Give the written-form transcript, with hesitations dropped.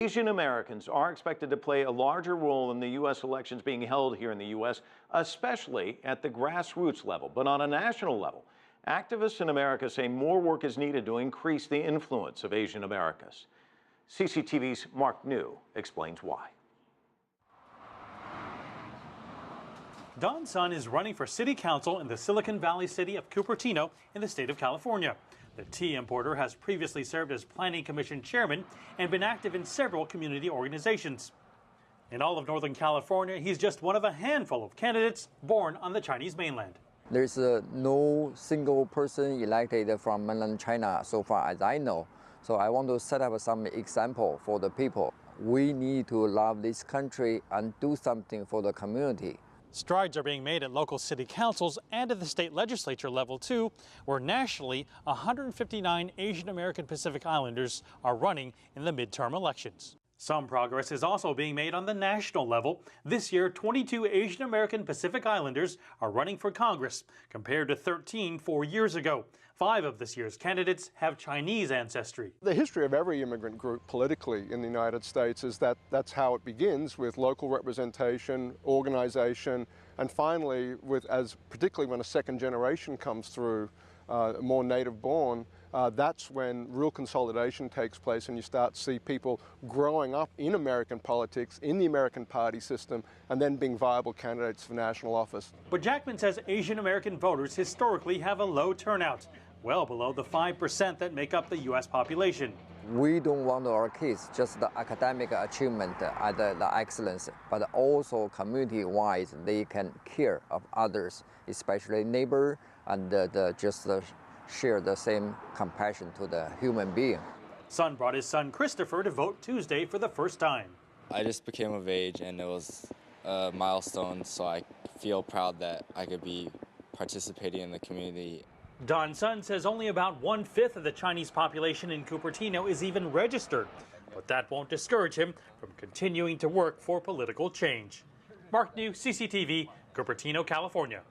Asian Americans are expected to play a larger role in the U.S. elections being held here in the U.S., especially at the grassroots level. But on a national level, activists in America say more work is needed to increase the influence of Asian Americans. CCTV's Mark New explains why. Don Sun is running for city council in the Silicon Valley city of Cupertino in the state of California. The tea importer has previously served as Planning Commission chairman and been active in several community organizations. In all of Northern California, he's just one of a handful of candidates born on the Chinese mainland. There's no single person elected from mainland China so far as I know. So I want to set up some example for the people. We need to love this country and do something for the community. Strides are being made at local city councils and at the state legislature level too, where nationally 159 Asian American Pacific Islanders are running in the midterm elections. Some progress is also being made on the national level. This year, 22 Asian American Pacific Islanders are running for Congress, compared to 13 4 years ago. 5 of this year's candidates have Chinese ancestry. The history of every immigrant group politically in the United States is that that's how it begins, with local representation, organization, and finally, particularly when a second generation comes through, more native born, that's when real consolidation takes place and you start to see people growing up in American politics, in the American party system, and then being viable candidates for national office. But Jackman says Asian American voters historically have a low turnout, well below the 5% that make up the U.S. population. We don't want our kids just the academic achievement and the excellence, but also community-wise they can care of others, especially neighbor, and share the same compassion to the human being. Sun brought his son Christopher to vote Tuesday for the first time. I just became of age and it was a milestone, so I feel proud that I could be participating in the community. Don Sun says only about 1/5 of the Chinese population in Cupertino is even registered, but that won't discourage him from continuing to work for political change. Mark New, CCTV, Cupertino, California.